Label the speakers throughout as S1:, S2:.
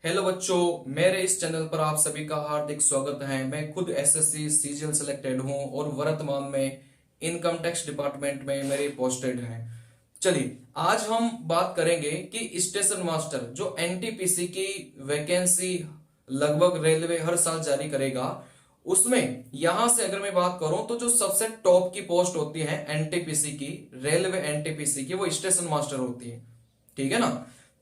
S1: Hello बच्चों, मेरे इस चैनल पर आप सभी का हार्दिक स्वागत है। मैं खुद एसएससी सीजीएल सेलेक्टेड हूं और वर्तमान में इनकम टैक्स डिपार्टमेंट में मेरे पोस्टेड हैं। चलिए, आज हम बात करेंगे कि स्टेशन मास्टर जो एनटीपीसी की वैकेंसी लगभग रेलवे हर साल जारी करेगा, उसमें यहां से अगर मैं बात करूं तो जो सबसे टॉप की पोस्ट होती है एनटीपीसी की, रेलवे एनटीपीसी की, वो स्टेशन मास्टर होती है। ठीक है ना।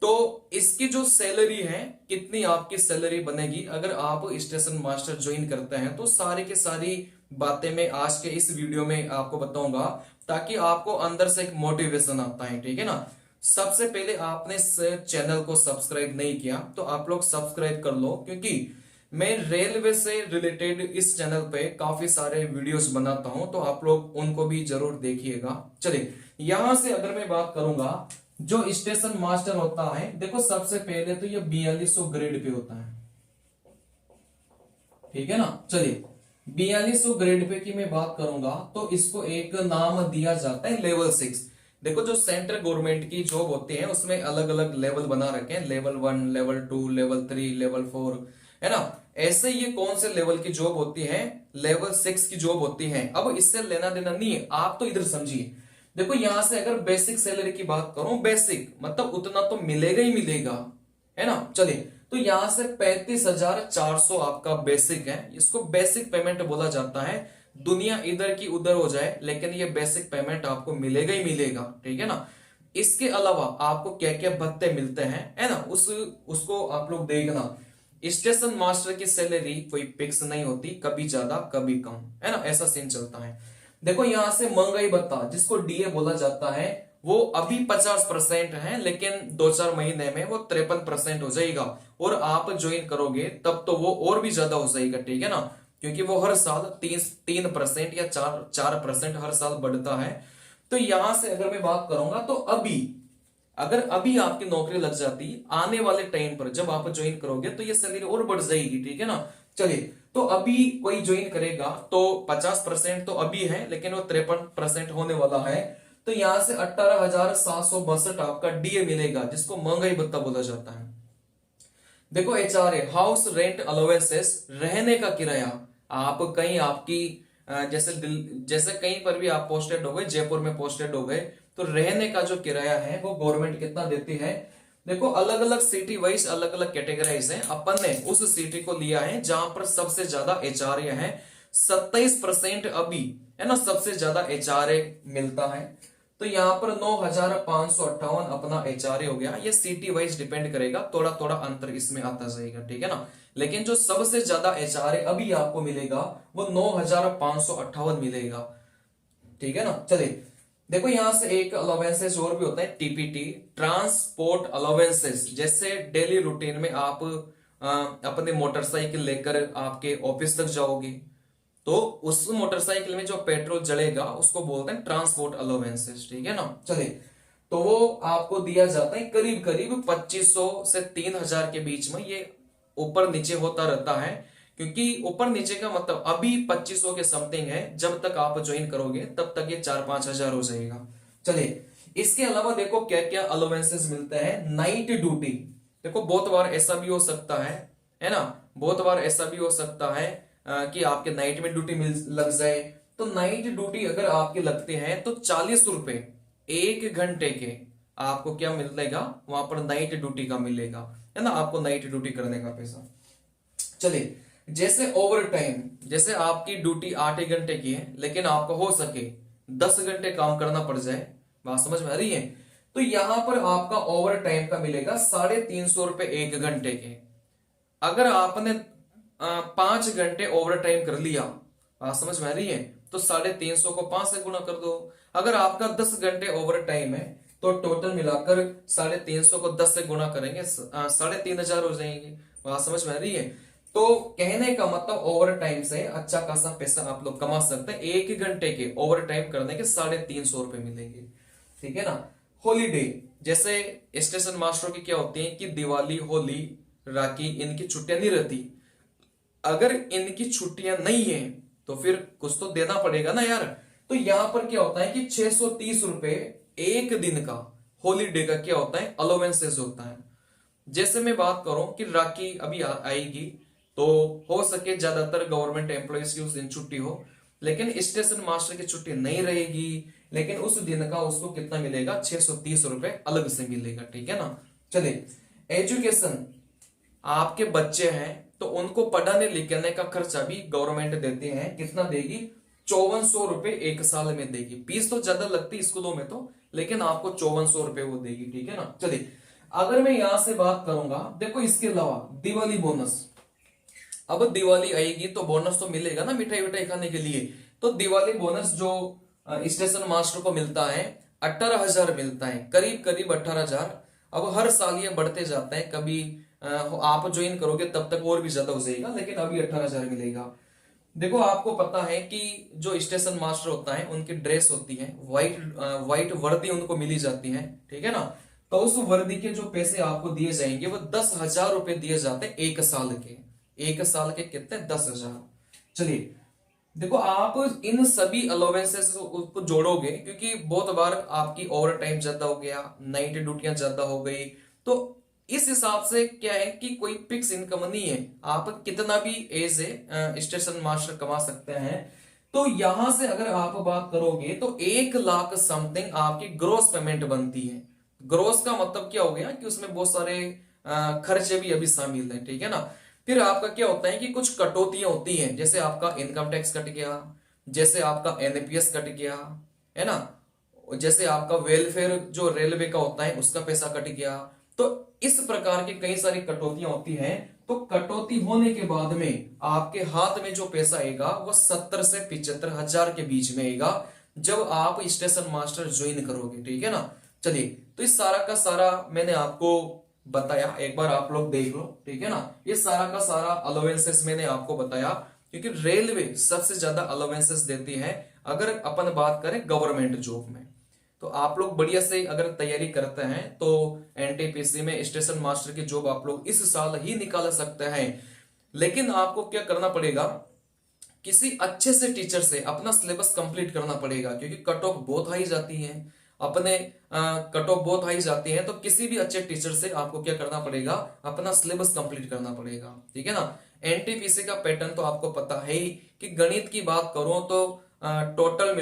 S1: तो इसकी जो सैलरी है, कितनी आपकी सैलरी बनेगी अगर आप स्टेशन मास्टर ज्वाइन करते हैं, तो सारी की सारी बातें मैं आज के इस वीडियो में आपको बताऊंगा, ताकि आपको अंदर से एक मोटिवेशन आता है। ठीक है ना। सबसे पहले आपने इस चैनल को सब्सक्राइब नहीं किया तो आप लोग सब्सक्राइब कर लो, क्योंकि मैं रेलवे से रिलेटेड इस चैनल पे काफी सारे वीडियोस बनाता हूं, तो आप लोग उनको भी जरूर देखिएगा। चलिए, यहां से अगर मैं बात करूंगा, जो स्टेशन मास्टर होता है, देखो सबसे पहले तो ये 4200 ग्रेड पे होता है। ठीक है ना। चलिए, 4200 ग्रेड पे की मैं बात करूंगा तो इसको एक नाम दिया जाता है लेवल 6। देखो, जो सेंट्रल गवर्नमेंट की जॉब होती है उसमें अलग अलग लेवल बना रखे हैं, लेवल 1, लेवल 2, लेवल 3, लेवल 4, है ना। ऐसे ये कौन से लेवल की जॉब होती है? लेवल 6 की जॉब होती है। अब इससे लेना देना नहीं है, आप तो इधर समझिए। देखो, यहां से अगर बेसिक सैलरी की बात करूं, बेसिक मतलब उतना तो मिलेगा ही मिलेगा, है ना। चलिए, तो यहां से 35,400 आपका बेसिक है। इसको बेसिक पेमेंट बोला जाता है। दुनिया इधर की उधर हो जाए, लेकिन ये बेसिक पेमेंट आपको मिलेगा ही मिलेगा। ठीक है ना। इसके अलावा आपको क्या क्या भत्ते मिलते हैं, है ना, उसको आप लोग देखना। स्टेशन मास्टर की सैलरी कोई फिक्स नहीं होती, कभी ज्यादा कभी कम, है ना, ऐसा सीन चलता है। देखो, यहां से महंगाई भत्ता जिसको डीए बोला जाता है, वो अभी 50% है, लेकिन 2-4 महीने में वो 53% हो जाएगा। और आप ज्वाइन करोगे तब तो वो और भी ज्यादा हो जाएगा। ठीक है ना, क्योंकि वो हर साल 3% या 4% हर साल बढ़ता है। तो यहां से अगर मैं बात करूंगा तो अगर अभी आपकी नौकरी लग जाती, आने वाले टाइम पर जब आप ज्वाइन करोगे तो ये सैलरी और बढ़ जाएगी। ठीक है ना। चलिए, तो अभी कोई ज्वाइन करेगा तो 50% तो अभी है, लेकिन वो 53% होने वाला है। तो यहां से 18,762 आपका डीए मिलेगा, जिसको महंगाई भत्ता बोला जाता है। देखो, एचआरए हाउस रेंट अलाउंसेस, रहने का किराया। आप कहीं आपकी जैसे कहीं पर भी आप पोस्टेड हो गए, जयपुर में पोस्टेड हो गए, तो रहने का जो किराया है वो गवर्नमेंट कितना देती है? देखो, अलग अलग सिटी वाइज अलग अलग कैटेगराइज है। अपन ने उस सिटी को लिया है जहां पर सबसे ज्यादा एचआरए है। 27% अभी, है ना, सबसे ज्यादा एचआरए मिलता है। तो यहां पर 9,558 अपना एचआरए हो गया। ये सिटी वाइज डिपेंड करेगा, थोड़ा थोड़ा अंतर इसमें आता जाएगा। ठीक है ना। लेकिन जो सबसे ज्यादा एचआरए अभी आपको मिलेगा वो 9,558 मिलेगा। ठीक है ना। चलिए, देखो, यहां से एक अलाउंसेस और भी होता है, टीपीटी, ट्रांसपोर्ट अलाउंसेस। जैसे डेली रूटीन में आप अपने मोटरसाइकिल लेकर आपके ऑफिस तक जाओगे, तो उस मोटरसाइकिल में जो पेट्रोल जलेगा उसको बोलते हैं ट्रांसपोर्ट अलाउंसेस। ठीक है ना। चलिए, तो वो आपको दिया जाता है करीब करीब 2500 से 3,000 के बीच में। ये ऊपर नीचे होता रहता है, क्योंकि ऊपर नीचे का मतलब अभी 2500 के समथिंग है, जब तक आप ज्वाइन करोगे तब तक ये 4-5 हजार हो जाएगा। चलिए, इसके अलावा देखो क्या क्या अलाउंसेस मिलते हैं। नाइट ड्यूटी, देखो बहुत बार ऐसा भी हो सकता है ना, बहुत बार ऐसा भी हो सकता है कि आपके नाइट में ड्यूटी मिल लग जाए। तो नाइट ड्यूटी अगर आपके लगते हैं तो 40 रुपए 1 घंटे के आपको क्या मिलेगा वहां पर? नाइट ड्यूटी का मिलेगा, है ना, आपको नाइट ड्यूटी करने का पैसा। चलिए, जैसे ओवर टाइम, जैसे आपकी ड्यूटी 8 घंटे की है, लेकिन आपको हो सके 10 घंटे काम करना पड़ जाए, बात समझ में आ रही है, तो यहां पर आपका ओवर टाइम का मिलेगा 350 रुपए 1 घंटे के। अगर आपने 5 घंटे ओवर टाइम कर लिया, बात समझ में आ रही है, तो 350 को 5 से गुणा कर दो। अगर आपका 10 घंटे ओवर टाइम है तो टोटल मिलाकर 350 को 10 से गुणा करेंगे, 3,500 हो जाएंगे। बात समझ में आ रही है। तो कहने का मतलब ओवर टाइम से अच्छा खासा पैसा आप लोग कमा सकते हैं। 1 घंटे के ओवर टाइम करने के 350 रुपए मिलेंगे। ठीक है ना। हॉलीडे, जैसे स्टेशन मास्टर की क्या होती है कि दिवाली, होली, राखी, इनकी छुट्टियां नहीं रहती। अगर इनकी छुट्टियां नहीं है तो फिर कुछ तो देना पड़ेगा ना यार। तो यहां पर क्या होता है कि 630 रुपए 1 दिन का हॉलीडे का क्या होता है? अलाउंसेस होता है। जैसे मैं बात करूं कि राखी अभी आएगी, तो हो सके ज्यादातर गवर्नमेंट एम्प्लॉयज की उस दिन छुट्टी हो, लेकिन स्टेशन मास्टर की छुट्टी नहीं रहेगी, लेकिन उस दिन का उसको कितना मिलेगा, 630 रुपए अलग से मिलेगा, ठीक है ना। चलिए, एजुकेशन, आपके बच्चे हैं तो उनको पढ़ाने लिखाने का खर्चा भी गवर्नमेंट देती है, कितना देगी, 5400 रुपए एक साल में देगी। फीस तो ज्यादा लगती है स्कूलों में तो, लेकिन आपको 5400 रुपए वो देगी, ठीक है ना। चलिए, अगर मैं यहां से बात करूंगा, देखो इसके अलावा दिवाली बोनस, अब दिवाली आएगी तो बोनस तो मिलेगा ना मिठाई विठाई खाने के लिए, तो दिवाली बोनस जो स्टेशन मास्टर को मिलता है 18,000 मिलता है, करीब करीब 18,000। अब हर साल ये बढ़ते जाते हैं, कभी आप ज्वाइन करोगे तब तक और भी ज्यादा हो जाएगा, लेकिन अभी 18,000 मिलेगा। देखो, आपको पता है कि जो स्टेशन मास्टर होता है उनकी ड्रेस होती है व्हाइट वर्दी उनको मिली जाती है, ठीक है ना। तो उस वर्दी के जो पैसे आपको दिए जाएंगे वो 10,000 रुपए दिए जाते हैं एक साल के। एक साल के कितने, 10,000। चलिए, देखो आप इन सभी अलाउंसेस को जोड़ोगे, क्योंकि बहुत बार आपकी ओवर टाइम ज्यादा हो गया, नाइट ड्यूटियां ज्यादा हो गई, तो इस हिसाब से क्या है कि कोई फिक्स इनकम नहीं है, आप कितना भी एज ए स्टेशन मास्टर कमा सकते हैं। तो यहां से अगर आप बात करोगे तो 1 लाख समथिंग आपकी ग्रोस पेमेंट बनती है। ग्रोस का मतलब क्या हो गया कि उसमें बहुत सारे खर्चे भी अभी शामिल हैं, ठीक है ना। फिर आपका क्या होता है कि कुछ कटौतियां होती हैं, जैसे आपका इनकम टैक्स कट गया, जैसे आपका एनपीएस कट गया, है ना, जैसे आपका वेलफेयर जो रेलवे का होता है उसका पैसा कट गया। तो इस प्रकार की कई सारी कटौतियां होती हैं। तो कटौती होने के बाद में आपके हाथ में जो पैसा आएगा वो 70 से 75,000 के बीच में आएगा, जब आप स्टेशन मास्टर ज्वाइन करोगे, ठीक है ना। चलिए, तो इस सारा का सारा मैंने आपको बताया, एक बार आप लोग देख लो, ठीक है ना। ये सारा का सारा अलाउंसेस मैंने आपको बताया, क्योंकि रेलवे सबसे ज्यादा अलाउंसेस देती है अगर अपन बात करें गवर्नमेंट जॉब में। तो आप लोग बढ़िया से अगर तैयारी करते हैं तो एनटीपीसी में स्टेशन मास्टर की जॉब आप लोग इस साल ही निकाल सकते हैं। लेकिन आपको क्या करना पड़ेगा, किसी अच्छे से टीचर से अपना सिलेबस कंप्लीट करना पड़ेगा, क्योंकि कट ऑफ बहुत हाई जाती है, अपने कट ऑफ बहुत हाई जाती है। तो किसी भी अच्छे टीचर से आपको क्या करना पड़ेगा, अपना सिलेबस कंप्लीट करना पड़ेगा, ठीक है ना। एनटीपीसी का पैटर्न तो आपको पता है ही, कि गणित की बात करूं तो टोटल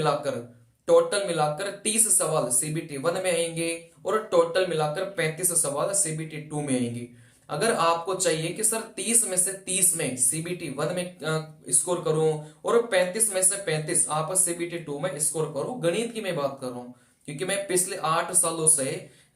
S1: मिलाकर 30 सवाल सीबीटी 1 में आएंगे, और टोटल मिलाकर 35 सवाल सीबीटी 2 में आएंगे। अगर आपको चाहिए कि सर 30 में से 30 में सीबीटी 1 में स्कोर करूं और 35 में से 35 आप सीबीटी 2 में स्कोर करो, गणित की मैं बात कर रहा हूं, क्योंकि मैं पिछले 8 सालों से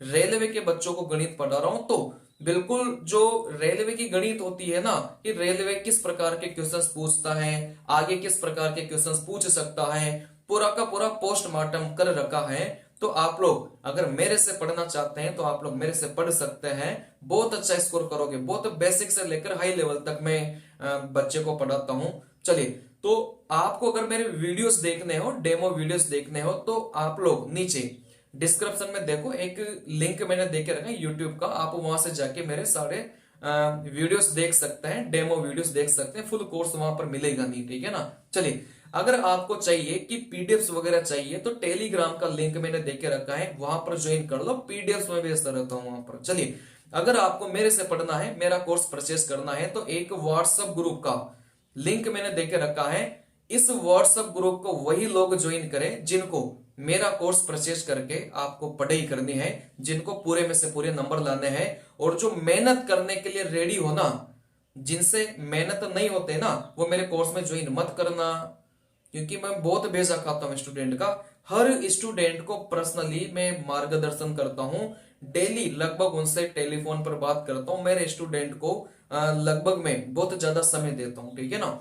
S1: रेलवे के बच्चों को गणित पढ़ा रहा हूं। तो बिल्कुल जो रेलवे की गणित होती है ना, कि रेलवे किस प्रकार के क्वेश्चंस पूछता है, आगे किस प्रकार के क्वेश्चंस पूछ सकता है, पूरा का पूरा पोस्टमार्टम कर रखा है। तो आप लोग अगर मेरे से पढ़ना चाहते हैं तो आप लोग मेरे से पढ़ सकते हैं, बहुत अच्छा स्कोर करोगे। बहुत बेसिक से लेकर हाई लेवल तक मैं बच्चे को पढ़ाता हूं। चलिए, तो आपको अगर मेरे वीडियोस देखने हो, डेमो वीडियोस देखने हो, तो आप लोग नीचे डिस्क्रिप्शन में देखो, एक लिंक मैंने देके रखा है यूट्यूब का, आप वहां से जाके मेरे सारे वीडियोस देख सकते हैं, डेमो वीडियोस देख सकते हैं। फुल कोर्स वहां पर मिलेगा नहीं, ठीक है ना। चलिए, अगर आपको चाहिए कि पीडीएफ्स वगैरह चाहिए तो टेलीग्राम का लिंक मैंने देके रखा है, वहां पर ज्वाइन कर लो, पीडीएफ्स में भेजता रहता हूं वहां पर। चलिए, अगर आपको मेरे से पढ़ना है, मेरा कोर्स परचेस करना है, तो एक व्हाट्सएप ग्रुप का लिंक मैंने देके रखा है। इस व्हाट्सएप ग्रुप को वही लोग ज्वाइन करें जिनको मेरा कोर्स परचेज करके आपको पढ़ाई करनी है, जिनको पूरे में से पूरे नंबर लाने हैं, और जो मेहनत करने के लिए रेडी हो ना, जिनसे मेहनत नहीं होते ना, वो मेरे कोर्स में ज्वाइन मत करना, क्योंकि मैं बहुत बेजा खाता हूं स्टूडेंट का। हर स्टूडेंट को पर्सनली मैं मार्गदर्शन करता हूं, डेली लगभग उनसे टेलीफोन पर बात करता हूं, मेरे स्टूडेंट को लगभग मैं बहुत ज्यादा समय देता हूं, ठीक है ना।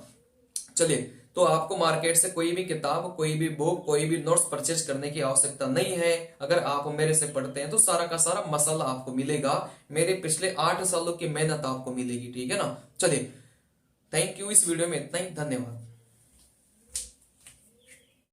S1: चलिए, तो आपको मार्केट से कोई भी किताब, कोई भी बुक, कोई भी नोट्स परचेज करने की आवश्यकता नहीं है। अगर आप मेरे से पढ़ते हैं तो सारा का सारा मसाला आपको मिलेगा, मेरे पिछले 8 सालों की मेहनत आपको मिलेगी, ठीक है ना। चलिए, थैंक यू, इस वीडियो में इतना ही, धन्यवाद।